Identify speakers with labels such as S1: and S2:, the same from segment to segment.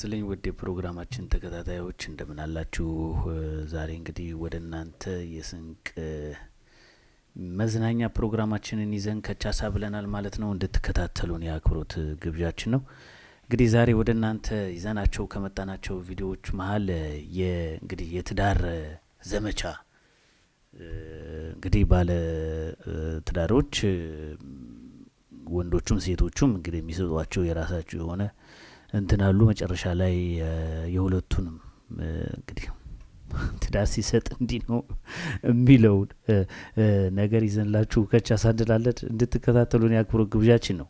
S1: ስለኝ ወደ ፕሮግራማችን ተከታታዮች እንደምን አላችሁ? ዛሬ እንግዲህ ወደ እናንተ የስንቅ መዝናኛ ፕሮግራማችንን ይዘን ከቻሳ ብለናል ማለት ነው። እንድትከታተሉን የአክብሮት ግብዣችን ነው። እንግዲህ ዛሬ ወደ እናንተ ይዘናቸው ከመጣናቸው ቪዲዮዎች መሀል እንግዲህ የትዳር ዘመቻ እንግዲህ ባለ ትዳሮች ወንዶቹም ሴቶቹም እንግዲህ የሚሰጧቸው የራሳቸው የሆነ እንትናሉ መጨረሻ ላይ የሁለቱንም እንግዲህ ትዳር ሲሰጥ እንዲህ ነው የሚለው ነገር ይዘንላችሁ ከቻሳ እንላለን። እንድትከታተሉን የአክብሮት ግብዣችን ነው።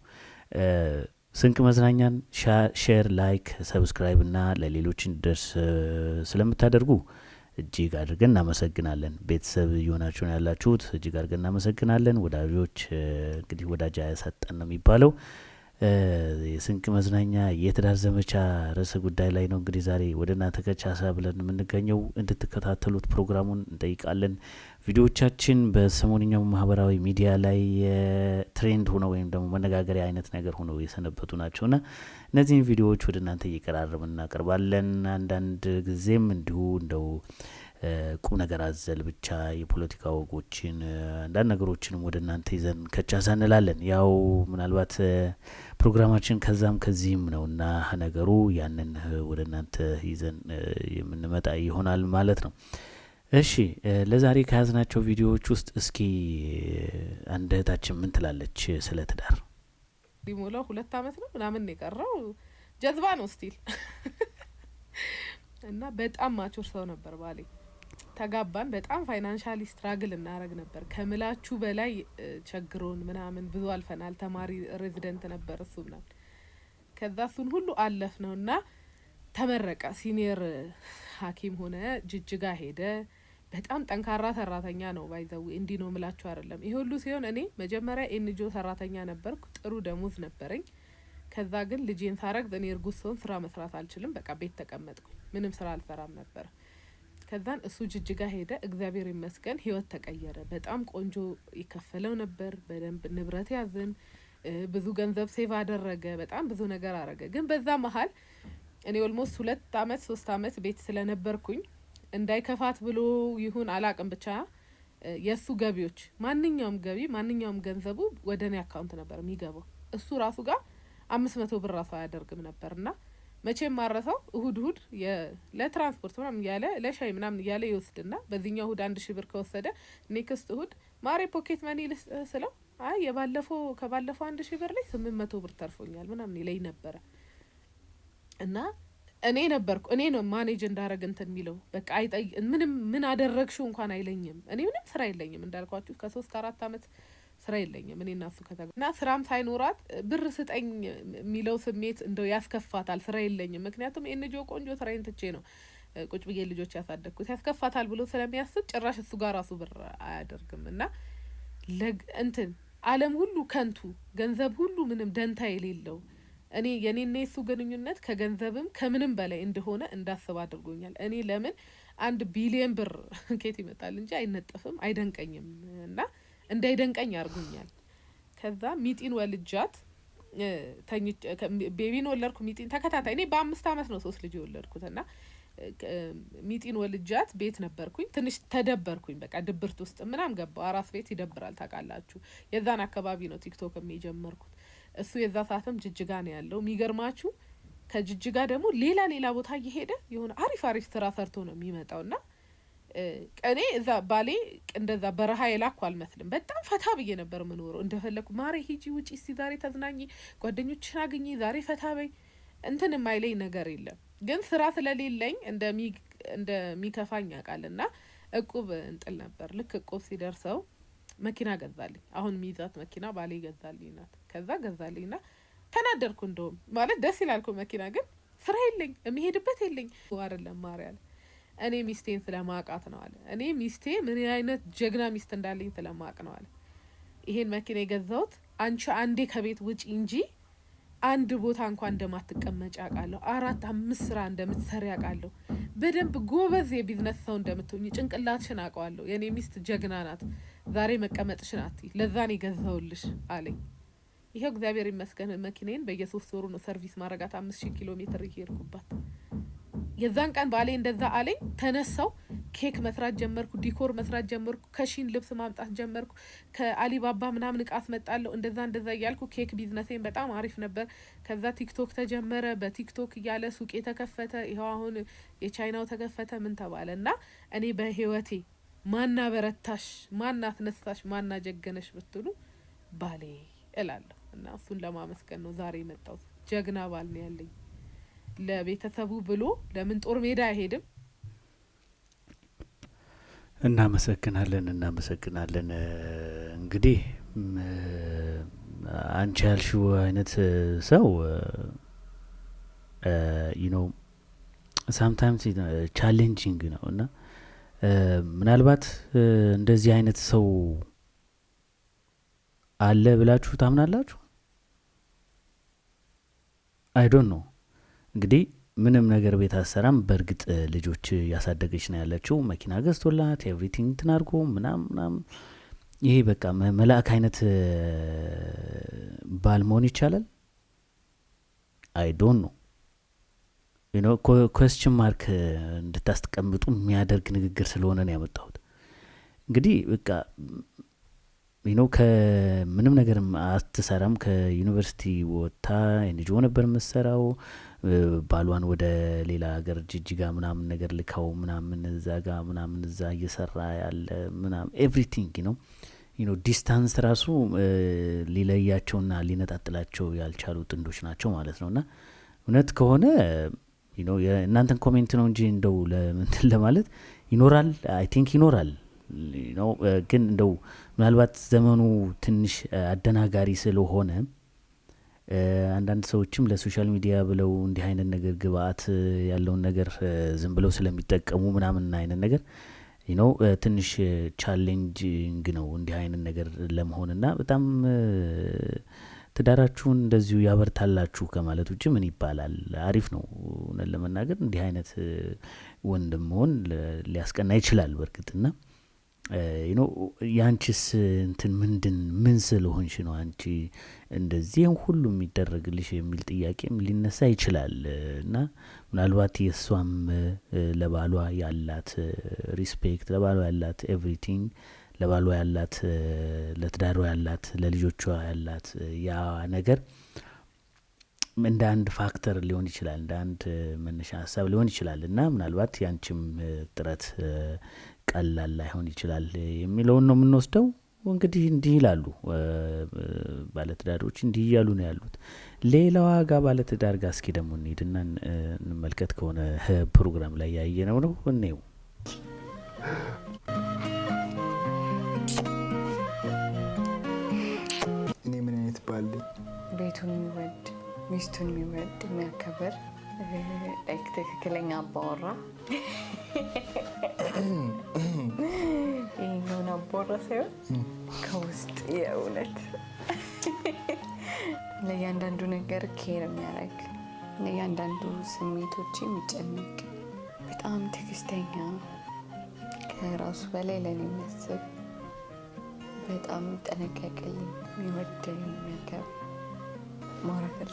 S1: ስንቅ መዝናኛን ሼር፣ ላይክ፣ ሰብስክራይብ እና ለሌሎች እንዲደርስ ስለምታደርጉ እጅግ አድርገን እናመሰግናለን። ቤተሰብ እየሆናችሁ ነው ያላችሁት፣ እጅግ አድርገን እናመሰግናለን። ወዳጆች እንግዲህ ወዳጅ ያሳጣን ነው የሚባለው። የስንቅ መዝናኛ የትዳር ዘመቻ ርዕሰ ጉዳይ ላይ ነው እንግዲህ ዛሬ ወደ እናንተ ከቻሳ ብለን የምንገኘው። እንድትከታተሉት ፕሮግራሙን እንጠይቃለን። ቪዲዮዎቻችን በሰሞንኛው ማህበራዊ ሚዲያ ላይ ትሬንድ ሆነው ወይም ደግሞ መነጋገሪያ አይነት ነገር ሆነው የሰነበቱ ናቸውና እነዚህን ቪዲዮዎች ወደ እናንተ እየቀራረብን እናቀርባለን። አንዳንድ ጊዜም እንዲሁ እንደው ቁም ነገር አዘል ብቻ የፖለቲካ ወጎችን አንዳንድ ነገሮችንም ወደ እናንተ ይዘን ከቻሳ እንላለን። ያው ምናልባት ፕሮግራማችን ከዛም ከዚህም ነውና ነገሩ ያንን ወደ እናንተ ይዘን የምንመጣ ይሆናል ማለት ነው። እሺ ለዛሬ ከያዝናቸው ቪዲዮዎች ውስጥ እስኪ አንድ እህታችን ምን ትላለች ስለ ትዳር?
S2: ሊሞላው 2 አመት ነው ምናምን የቀረው ጀዝባ ነው ስቲል እና በጣም ማቹር ሰው ነበር ባሌ። ተጋባን። በጣም ፋይናንሻሊ ስትራግል እናረግ ነበር ከምላችሁ በላይ ቸግሮን ምናምን ብዙ አልፈናል። ተማሪ ሬዚደንት ነበር እሱ ምናምን። ከዛ እሱን ሁሉ አለፍ ነውና ተመረቀ። ሲኒየር ሐኪም ሆነ። ጅጅጋ ሄደ። በጣም ጠንካራ ሰራተኛ ነው። ባይዘው እንዲ ነው ምላችሁ አይደለም። ይሄ ሁሉ ሲሆን እኔ መጀመሪያ ኤንጂኦ ሰራተኛ ነበርኩ። ጥሩ ደሞዝ ነበረኝ። ከዛ ግን ልጄን ሳረግ እኔ እርጉዝ ሰውን ስራ መስራት አልችልም። በቃ ቤት ተቀመጥኩኝ። ምንም ስራ አልሰራም ነበር። ከዛን እሱ ጅጅጋ ሄደ። እግዚአብሔር ይመስገን ህይወት ተቀየረ። በጣም ቆንጆ ይከፈለው ነበር። በደንብ ንብረት ያዝን። ብዙ ገንዘብ ሴቭ አደረገ። በጣም ብዙ ነገር አረገ። ግን በዛ መሀል እኔ ኦልሞስት 2 አመት 3 አመት ቤት ስለነበርኩኝ እንዳይከፋት ብሎ ይሁን አላቅም ብቻ የሱ ገቢዎች ማንኛውም ገቢ ማንኛውም ገንዘቡ ወደ እኔ አካውንት ነበር የሚገባው። እሱ ራሱ ጋር 500 ብር ራሱ አያደርግም ነበርና መቼም ማረሳው እሁድ ለትራንስፖርት ምናምን ያለ ለሻይ ምናምን ያለ ይወስድና በዚህኛው እሁድ 1000 ብር ከወሰደ ኔክስት እሁድ ማሬ ፖኬት ማኒ ስለው አይ ከባለፈው 1000 ብር ላይ 800 ብር ተርፎኛል ምናምን ይለኝ ነበረ። እና እኔ ነው ማኔጅ እንዳረግ እንትን የሚለው በቃ ምን አደረግሽው እንኳን አይለኝም። እኔ ምንም ስራ የለኝም እንዳልኳችሁ ከ3-4 አመት ስራ የለኝም። እኔ እና እሱ እና ስራም ሳይኖራት ብር ስጠኝ የሚለው ስሜት እንደው ያስከፋታል። ስራ የለኝም ምክንያቱም ኤንጂኦ ቆንጆ ስራዬን ትቼ ነው ቁጭ ብዬ ልጆች ያሳደግኩት። ያስከፋታል ብሎ ስለሚያስብ ጭራሽ እሱ ጋር ራሱ ብር አያደርግም። እና እንትን አለም ሁሉ ከንቱ ገንዘብ ሁሉ ምንም ደንታ የሌለው እኔ የኔና የሱ ግንኙነት ከገንዘብም ከምንም በላይ እንደሆነ እንዳስብ አድርጎኛል። እኔ ለምን 1 ቢሊዮን ብር ከየት ይመጣል እንጂ አይነጠፍም አይደንቀኝም እና እንዳይደንቀኝ አርጉኛል። ከዛ ሚጢን ወልጃት ቤቢን ወለድኩ። ሚጢን ተከታታይ እኔ በ5 አመት ነው 3 ልጅ የወለድኩትና ሚጢን ወልጃት ቤት ነበርኩኝ። ትንሽ ተደበርኩኝ። በቃ ድብርት ውስጥ ምናምን ገባው። አራስ ቤት ይደብራል ታውቃላችሁ። የዛን አካባቢ ነው ቲክቶክ የጀመርኩት። እሱ የዛ ሰዓትም ጅጅጋ ነው ያለው። የሚገርማችሁ ከጅጅጋ ደግሞ ሌላ ቦታ እየሄደ የሆነ አሪፍ ስራ ሰርቶ ነው የሚመጣውና እኔ እዛ ባሌ እንደዛ በረሃ የላኩ አልመስልም። በጣም ፈታ ብዬ ነበር ምኖረው። እንደፈለኩ ማሬ ሂጂ ውጪ እስቲ ዛሬ ተዝናኚ፣ ጓደኞችሽን አግኚ፣ ዛሬ ፈታ በይ እንትን የማይለኝ ነገር የለም። ግን ስራ ስለሌለኝ እንደሚከፋኝ ያውቃልና እቁብ እንጥል ነበር። ልክ እቁብ ሲደርሰው መኪና ገዛልኝ። አሁን ሚዛት መኪና ባሌ ገዛልኝ ናት። ከዛ ገዛልኝና ተናደርኩ። እንደውም ማለት ደስ ይላል እኮ መኪና፣ ግን ስራ የለኝ የሚሄድበት የለኝ። አይደለም ማሪ አለ እኔ ሚስቴን ስለማቃት ነው አለ። እኔ ሚስቴ ምን አይነት ጀግና ሚስት እንዳለኝ ስለማቅ ነው አለ። ይሄን መኪና የገዛሁት አንቺ አንዴ ከቤት ውጪ እንጂ አንድ ቦታ እንኳን እንደማትቀመጭ አውቃለሁ። 4-5 ስራ እንደምትሰሪ አውቃለሁ። በደንብ ጎበዝ የቢዝነስ ሰው እንደምትሆኚ ጭንቅላትሽን አውቀዋለሁ። የኔ ሚስት ጀግና ናት። ዛሬ መቀመጥሽን አትይ፣ ለዛ ነው የገዛሁልሽ አለኝ። ይሄው እግዚአብሔር ይመስገን መኪናዬን በየ3 ወሩ ነው ሰርቪስ ማረጋት 5000 ኪሎ ሜትር እየሄድኩባት። የዛን ቀን ባሌ እንደዛ አለኝ። ተነሳው ኬክ መስራት ጀመርኩ፣ ዲኮር መስራት ጀመርኩ፣ ከሺን ልብስ ማምጣት ጀመርኩ፣ ከአሊባባ ምናምን እቃ አስመጣለሁ። እንደዛ እያልኩ ኬክ ቢዝነሴን በጣም አሪፍ ነበር። ከዛ ቲክቶክ ተጀመረ። በቲክቶክ እያለ ሱቅ ተከፈተ። ይኸው አሁን የቻይናው ተከፈተ። ምን ተባለ እና እኔ በህይወቴ ማና በረታሽ፣ ማና አስነሳሽ፣ ማና ጀገነሽ ብትሉ ባሌ እላለሁ። እና እሱን ለማመስገን ነው ዛሬ የመጣሁት። ጀግና ባል ነው ያለኝ። ለቤተሰቡ ብሎ ለምን ጦር ሜዳ አይሄድም?
S1: እናመሰግናለን። እንግዲህ አንቺ ያልሽው አይነት ሰው ሳምታይምስ ቻሌንጂንግ ነው እና ምናልባት እንደዚህ አይነት ሰው አለ ብላችሁ ታምናላችሁ? አይ ዶንት ኖ። እንግዲህ ምንም ነገር ቤት አሰራም። በእርግጥ ልጆች ያሳደገች ነው ያለችው። መኪና ገዝቶላት ኤቭሪቲንግ ትናርጎ ምናም ይሄ በቃ መልአክ አይነት ባል መሆን ይቻላል? አይ ዶንት ኖ። ኮስችን ማርክ እንድታስቀምጡ የሚያደርግ ንግግር ስለሆነ ነው ያመጣሁት። እንግዲህ በቃ ከምንም ነገር አትሰራም። ከዩኒቨርሲቲ ወጥታ ኤንጂኦ ነበር የምትሰራው። ባሏን ወደ ሌላ ሀገር ጅጅጋ ምናምን ነገር ልካው ምናምን እዛ ጋ ምናምን እዛ እየሰራ ያለ ምናምን ኤቭሪቲንግ ዲስታንስ ራሱ ሊለያቸውና ሊነጣጥላቸው ያልቻሉ ጥንዶች ናቸው ማለት ነው። እና እውነት ከሆነ እናንተን ኮሜንት ነው እንጂ እንደው ለምንትን ለማለት ይኖራል፣ አይ ቲንክ ይኖራል። ግን እንደው ምናልባት ዘመኑ ትንሽ አደናጋሪ ስለሆነ አንዳንድ ሰዎችም ለሶሻል ሚዲያ ብለው እንዲህ አይነት ነገር ግብአት ያለውን ነገር ዝም ብለው ስለሚጠቀሙ ምናምን አይነት ነገር ትንሽ ቻሌንጂንግ ነው እንዲህ አይነት ነገር ለመሆንና በጣም ትዳራችሁን እንደዚሁ ያበርታላችሁ ከማለት ውጭ ምን ይባላል? አሪፍ ነው። እውነት ለመናገር እንዲህ አይነት ወንድም መሆን ሊያስቀና ይችላል በእርግጥና ያንቺስ እንትን ምን ስለሆንሽ ነው አንቺ እንደዚህ ሁሉ የሚደረግልሽ የሚል ጥያቄም ሊነሳ ይችላል። እና ምናልባት የእሷም ለባሏ ያላት ሪስፔክት፣ ለባሏ ያላት ኤቭሪቲንግ፣ ለባሏ ያላት፣ ለትዳሯ ያላት፣ ለልጆቿ ያላት ያ ነገር እንደ አንድ ፋክተር ሊሆን ይችላል፣ እንደ አንድ መነሻ ሀሳብ ሊሆን ይችላል። እና ምናልባት ያንቺም ጥረት ቀላል ላይሆን ይችላል የሚለውን ነው የምንወስደው። እንግዲህ እንዲህ ይላሉ ባለትዳሮች፣ እንዲህ እያሉ ነው ያሉት። ሌላዋ ጋር ባለትዳር ጋር እስኪ ደግሞ እንሂድና እንመልከት። ከሆነ ፕሮግራም ላይ ያየነው ነው እኔው
S3: እኔ ምን አይነት ባል
S4: ቤቱን የሚወድ ሚስቱን የሚወድ የሚያከብር ትክክለኛ አባወራ ይህኛውን አባወራ ሳይሆን ከውስጥ የእውነት ለእያንዳንዱ ነገር ኬር የሚያደርግ ለእያንዳንዱ ስሜቶች የሚጨነቅ በጣም ትዕግስተኛ ከራሱ በላይ ለኔ የሚያስብ በጣም የሚጠነቀቅልኝ የሚወደኝ የሚያከብር ማረከል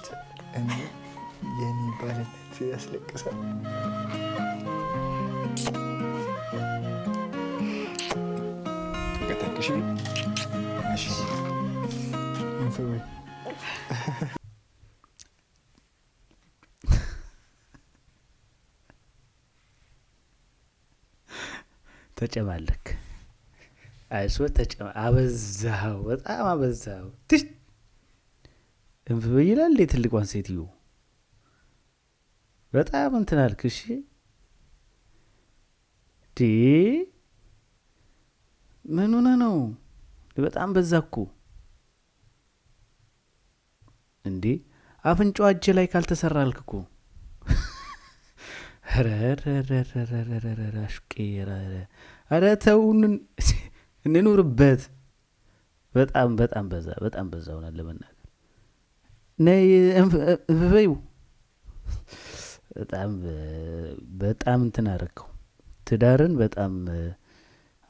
S3: እኔ የኔ ባልነት ያስለቅሳል። ገታክሽ እሺ እንፈይ
S1: ተጨማለክ አይሶ አበዛው፣ በጣም አበዛው። ትሽ እንፈይ ይላል ትልቋን ሴትዮ በጣም እንትን አልክ። እሺ ዲ ምን ሆነ ነው? በጣም በዛኩ እንዴ! አፍንጫው እጅ ላይ ካልተሰራ አልክ እኮ። ኧረ ተውን እንኑርበት። በጣም በጣም በዛ፣ በጣም በዛ ሆናል ለመናገር ነይ እንፈዩ በጣም እንትን አረከው ትዳርን። በጣም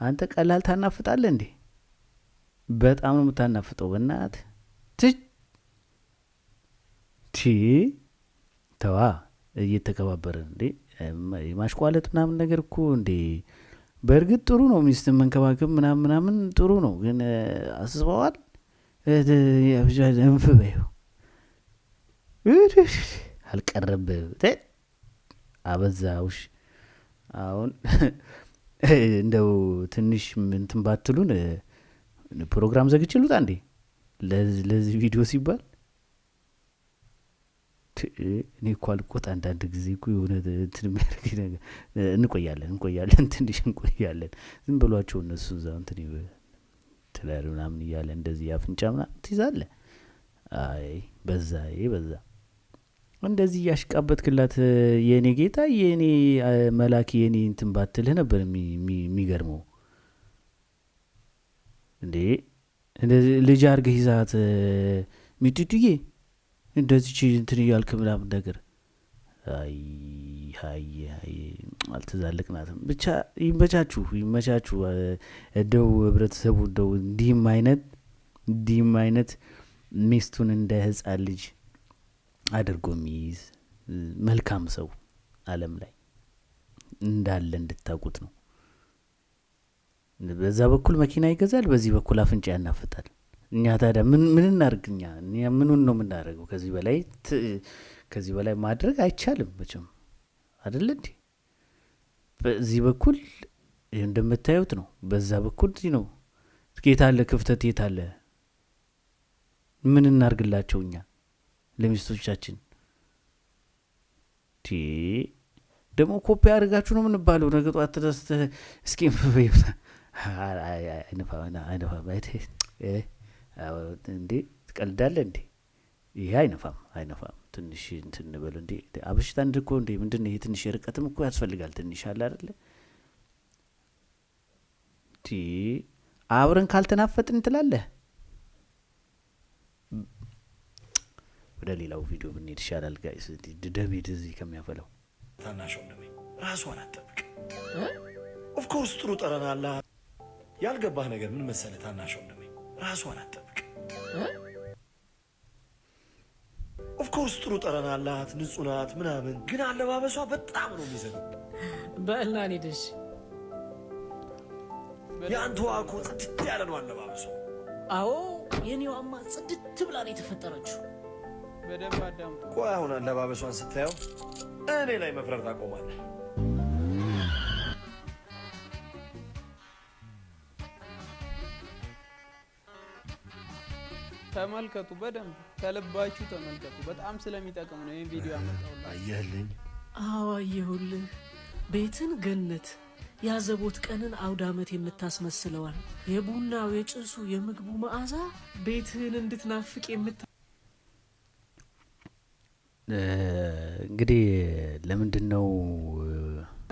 S1: አንተ ቀላል ታናፍጣለህ እንዴ? በጣም ነው የምታናፍጠው። በእናትህ ተዋ እየተከባበረን እንዴ ማሽቋለጥ ምናምን ነገር እኮ እንዴ በእርግጥ ጥሩ ነው ሚስትን መንከባከብ ምናምን ጥሩ ነው ግን አስበዋል እንፍ በይው አልቀረብም አበዛውሽ አሁን እንደው ትንሽ እንትን ባትሉን ፕሮግራም ዘግቼ ልውጣ እንዴ ለዚህ ቪዲዮ ሲባል እኔ እኮ አልቆጣ አንዳንድ ጊዜ እኮ የሆነ እንትን የሚያደርግ ነገር እንቆያለን ትንሽ እንቆያለን ዝም ብሏቸው እነሱ እዛው እንትን ትላር ምናምን እያለ እንደዚህ አፍንጫ ምናምን ትይዛለህ አይ በዛ እንደዚህ ያሽቃበትክላት የኔ ጌታ የኔ መላክ የኔ እንትን ባትልህ ነበር የሚገርመው እንዴ እንደዚህ ልጅ አድርገህ ይዛት ሚጥጥዬ እንደዚህ እንትን እያልክ ምናምን ነገር አይ አልተዛለቅናትም ብቻ ይመቻችሁ እንደው ህብረተሰቡ እንደው እንዲህም አይነት ሚስቱን እንደ ህፃን ልጅ አድርጎ የሚይዝ መልካም ሰው ዓለም ላይ እንዳለ እንድታውቁት ነው በዛ በኩል መኪና ይገዛል በዚህ በኩል አፍንጫ ያናፍጣል እኛ ታዲያ ምን እናርግኛ እኛ ምኑን ነው የምናደርገው ከዚህ በላይ ማድረግ አይቻልም መቼም አይደል እንዴ በዚህ በኩል እንደምታዩት ነው በዛ በኩል ነው ጌታ አለ ክፍተት የታለ ምን እናርግላቸው እኛ ለሚስቶቻችን ደግሞ ኮፒ አድርጋችሁ ነው የምንባለው ነገ ጧት ተደስተ እስኪ አይነፋ እንዴ ትቀልዳለህ እንዴ ይሄ አይነፋም ትንሽ እንትን በል እንዴ አብሽታ እንደኮ እንዴ ምንድነው ይሄ ትንሽ ርቀትም እኮ ያስፈልጋል ትንሽ አለ አይደል አብረን ካልተናፈጥን ትላለህ ወደ ሌላው ቪዲዮ ብንሄድ ይሻላል ጋይስ ደሜድ እዚህ ከሚያፈለው
S5: ታናሽው እንደኔ ራስዋን አጠብቅ ኦፍ ኮርስ ጥሩ ጠረን አላት ያልገባህ ነገር ምን መሰለህ ታናሽው እንደኔ ራስዋን አጠብቅ ኦፍ ኮርስ ጥሩ ጠረን አላት ንጹህ ናት ምናምን ግን አለባበሷ በጣም ነው የሚዘገው
S6: በእና ኔድሽ
S5: ያንተዋ እኮ ጽድት ያለ ነው አለባበሷ
S6: አዎ የኔዋማ ጽድት ብላ ነው የተፈጠረችው
S7: በደንብ አዳምጡ
S5: ቆይ አሁን አለባበሷን ስታየው እኔ ላይ መፍረር ታቆማለህ
S7: ተመልከቱ በደንብ ከልባችሁ ተመልከቱ በጣም ስለሚጠቅም ነው ይሄን ቪዲዮ አመጣውልህ
S5: አየህልኝ
S6: አዎ አየሁልህ ቤትን ገነት ያዘቦት ቀንን አውደ ዓመት የምታስመስለዋል የቡናው የጭሱ የምግቡ መዓዛ ቤትን እንድትናፍቅ
S1: እንግዲህ ለምንድነው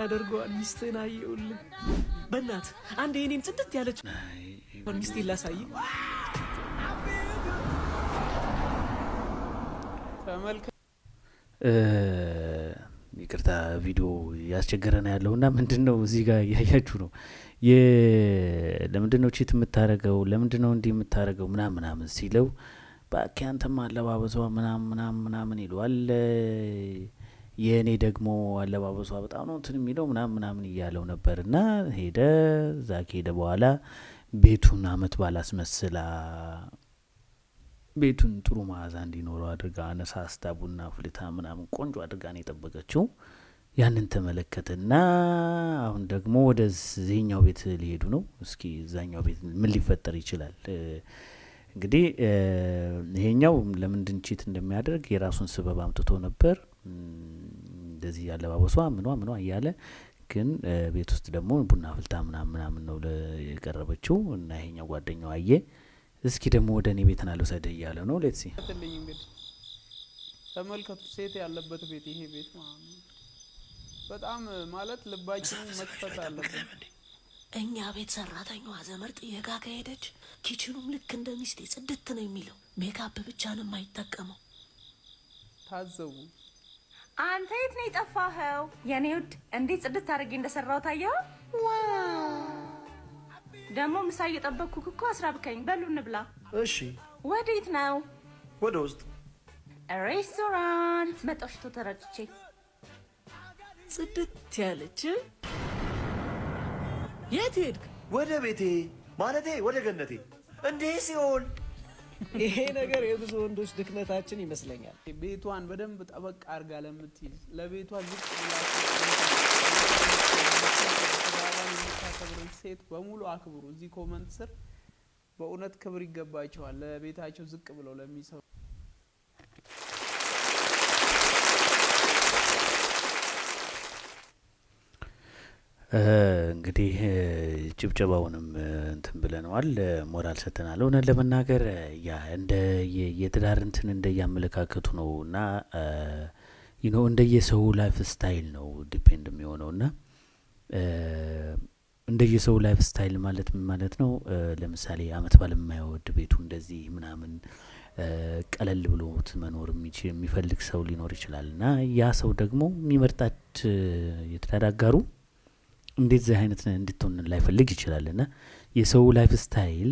S6: አደርገዋል ሚስትን አየሁልህ በእናት አንድ የኔን ጽድት ያለች ሚስት ላሳይ
S7: ተመልከቱ
S1: ይቅርታ ቪዲዮ ያስቸገረና ያለውና ምንድነው እዚህ ጋር ያያችሁ ነው ለምንድነው ቺት የምታረገው ለምንድነው እንዲህ የምታረገው ምናምን ሲለው ባኪያንተማ አለባበሷ ምናምን ይሏል የኔ ደግሞ አለባበሷ በጣም ነው እንትን የሚለው ምናምን እያለው ነበርና ሄደ ዛክ ሄደ በኋላ ቤቱን አመት ባላስመስላ ቤቱን ጥሩ መዓዛ እንዲኖረው አድርጋ አነሳስታ ቡና ፍልታ ምናምን ቆንጆ አድርጋ ነው የጠበቀችው ያንን ተመለከተና አሁን ደግሞ ወደዚህኛው ቤት ሊሄዱ ነው እስኪ እዛኛው ቤት ምን ሊፈጠር ይችላል እንግዲህ ይሄኛው ለምንድን ቺት እንደሚያደርግ የራሱን ስበብ አምጥቶ ነበር እንደዚህ ያለባበሷ ምኗ እያለ ግን ቤት ውስጥ ደግሞ ቡና ፍልታ ምናምን ነው ለቀረበችው እና ይሄኛው ጓደኛው አየ እስኪ ደግሞ ወደ እኔ ቤት ናልወሰደ እያለ ነው ሌትስ ሲ
S7: ተመልከቱ ሴት ያለበት ቤት ይሄ ቤት በጣም ማለት ልባችንን መክፈት አለበት
S6: እኛ ቤት ሰራተኛዋ ዘመር ጥየጋ ከሄደች ኪችኑም ልክ እንደ ሚስቴ ጽድት ነው የሚለው ሜካፕ ብቻ ነው የማይጠቀመው
S7: ታዘቡ
S4: አንተ የት ነው የጠፋኸው የኔ ውድ እንዴት ጽድት አድርጌ እንደሰራው ታየው ዋው ደግሞ ምሳ እየጠበቅኩ እኮ አስራብከኝ በሉ እንብላ
S5: እሺ
S4: ወዴት ነው
S5: ወደ ውስጥ
S4: ሬስቶራንት መጣሽቶ ተረጭቼ
S6: ጽድት ያለች የት ሄድክ?
S5: ወደ ቤቴ ማለቴ ወደ ገነቴ። እንዴ ሲሆን
S6: ይሄ ነገር የብዙ ወንዶች ድክመታችን ይመስለኛል።
S7: ቤቷን በደንብ ጠበቅ አድርጋ ለምትይዝ ለቤቷ ዝቅ ብላ ሴት በሙሉ አክብሩ። እዚህ ኮመንት ስር በእውነት ክብር ይገባቸዋል። ለቤታቸው ዝቅ ብለው ለሚሰሩ
S1: እንግዲህ ጭብጨባውንም እንትን ብለነዋል፣ ሞራል ሰጥተናል። እውነት ለመናገር ያ እንደ የትዳር እንትን እንደ ያመለካከቱ ነው እና እንደ የሰው ላይፍ ስታይል ነው ዲፔንድ የሚሆነው እና እንደ የሰው ላይፍ ስታይል ማለት ምን ማለት ነው? ለምሳሌ አመት ባል የማይወድ ቤቱ እንደዚህ ምናምን ቀለል ብሎት መኖር የሚፈልግ ሰው ሊኖር ይችላል እና ያ ሰው ደግሞ የሚመርጣት የትዳር አጋሩ እንደዚህ አይነት እንድትሆን ላይፈልግ ይችላል እና የሰው ላይፍ ስታይል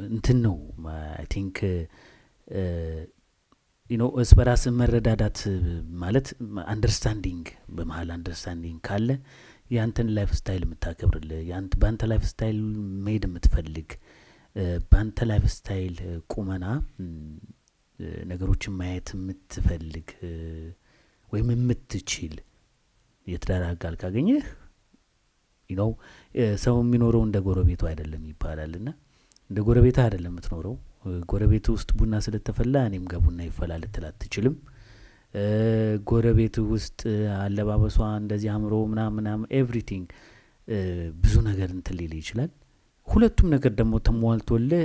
S1: እንትን ነው። አይ ቲንክ እርስ በራስ መረዳዳት ማለት አንደርስታንዲንግ፣ በመሀል አንደርስታንዲንግ ካለ ያንተን ላይፍ ስታይል የምታከብርልህ በአንተ ላይፍ ስታይል መሄድ የምትፈልግ በአንተ ላይፍ ስታይል ቁመና ነገሮችን ማየት የምትፈልግ ወይም የምትችል የትዳር አጋር ካገኘህ ሰው የሚኖረው እንደ ጎረቤቱ አይደለም ይባላል እና እንደ ጎረቤት አይደለም የምትኖረው። ጎረቤት ውስጥ ቡና ስለተፈላ እኔም ጋር ቡና ይፈላል ልትል አትችልም። ጎረቤት ውስጥ አለባበሷ እንደዚህ አምሮ ምናምን ኤቭሪቲንግ ብዙ ነገር እንትን ሊል ይችላል። ሁለቱም ነገር ደግሞ ተሟልቶልህ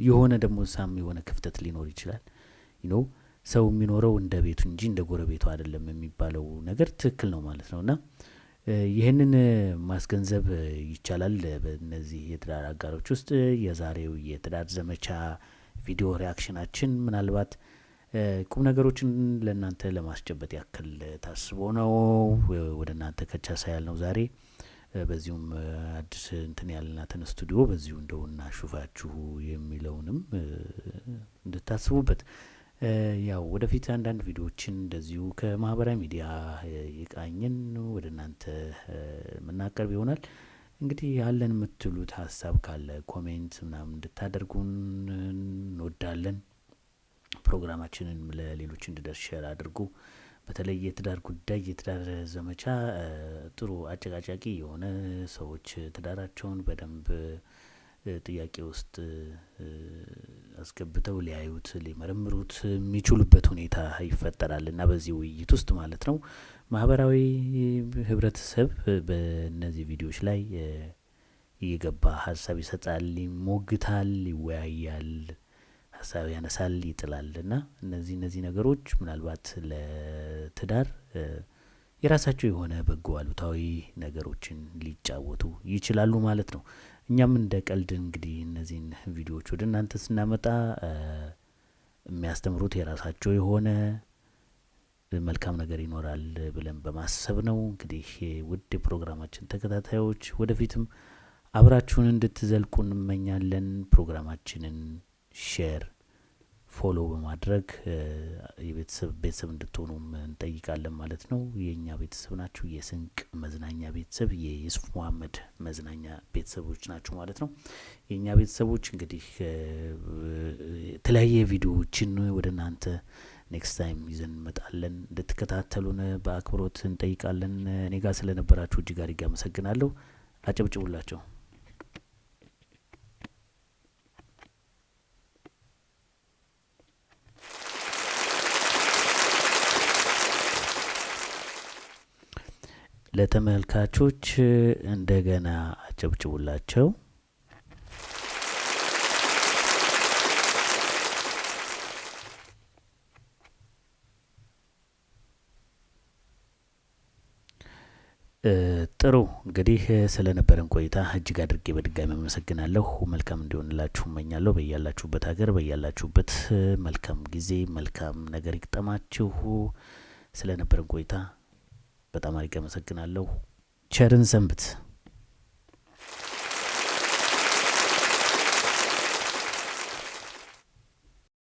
S1: የሆነ ደግሞ ሳም የሆነ ክፍተት ሊኖር ይችላል። ሰው የሚኖረው እንደ ቤቱ እንጂ እንደ ጎረቤቱ አይደለም የሚባለው ነገር ትክክል ነው ማለት ነው እና ይህንን ማስገንዘብ ይቻላል። በእነዚህ የትዳር አጋሮች ውስጥ የዛሬው የትዳር ዘመቻ ቪዲዮ ሪያክሽናችን ምናልባት ቁም ነገሮችን ለእናንተ ለማስጨበጥ ያክል ታስቦ ነው ወደ እናንተ ከቻሳ ያልነው ዛሬ። በዚሁም አዲስ እንትን ያልናትን ስቱዲዮ በዚሁ እንደው እናሹፋችሁ የሚለውንም እንድታስቡበት። ያው ወደፊት አንዳንድ ቪዲዮዎችን እንደዚሁ ከማህበራዊ ሚዲያ የቃኘን ወደ እናንተ የምናቀርብ ይሆናል። እንግዲህ ያለን የምትሉት ሀሳብ ካለ ኮሜንት ምናምን እንድታደርጉን እንወዳለን። ፕሮግራማችንን ለሌሎች እንዲደርስ ሼር አድርጉ። በተለይ የትዳር ጉዳይ የትዳር ዘመቻ ጥሩ አጨቃጫቂ የሆነ ሰዎች ትዳራቸውን በደንብ ጥያቄ ውስጥ አስገብተው ሊያዩት ሊመረምሩት የሚችሉበት ሁኔታ ይፈጠራል እና በዚህ ውይይት ውስጥ ማለት ነው ማህበራዊ ህብረተሰብ በእነዚህ ቪዲዮዎች ላይ እየገባ ሀሳብ ይሰጣል፣ ይሞግታል፣ ይወያያል፣ ሀሳብ ያነሳል፣ ይጥላል እና እነዚህ ነገሮች ምናልባት ለትዳር የራሳቸው የሆነ በጎ አሉታዊ ነገሮችን ሊጫወቱ ይችላሉ ማለት ነው። እኛም እንደ ቀልድ እንግዲህ እነዚህን ቪዲዮዎች ወደ እናንተ ስናመጣ የሚያስተምሩት የራሳቸው የሆነ መልካም ነገር ይኖራል ብለን በማሰብ ነው። እንግዲህ ውድ የፕሮግራማችን ተከታታዮች ወደፊትም አብራችሁን እንድትዘልቁ እንመኛለን። ፕሮግራማችንን ሼር ፎሎ በማድረግ ቤተሰብ እንድትሆኑም እንጠይቃለን ማለት ነው። የእኛ ቤተሰብ ናችሁ። የስንቅ መዝናኛ ቤተሰብ የዩሱፍ መሀመድ መዝናኛ ቤተሰቦች ናችሁ ማለት ነው። የእኛ ቤተሰቦች እንግዲህ የተለያየ ቪዲዮዎችን ወደ እናንተ ኔክስት ታይም ይዘን እንመጣለን። እንድትከታተሉን በአክብሮት እንጠይቃለን። እኔ ጋር ስለነበራችሁ እጅግ አድርጌ አመሰግናለሁ። አጨብጭቡላቸው። ለተመልካቾች እንደገና አጨብጭቡላቸው። ጥሩ እንግዲህ ስለነበረን ቆይታ እጅግ አድርጌ በድጋሚ አመሰግናለሁ። መልካም እንዲሆንላችሁ እመኛለሁ። በያላችሁበት ሀገር በያላችሁበት መልካም ጊዜ መልካም ነገር ይግጠማችሁ። ስለነበረን ቆይታ በጣም አድርጌ አመሰግናለሁ። ቸርን ሰንብት።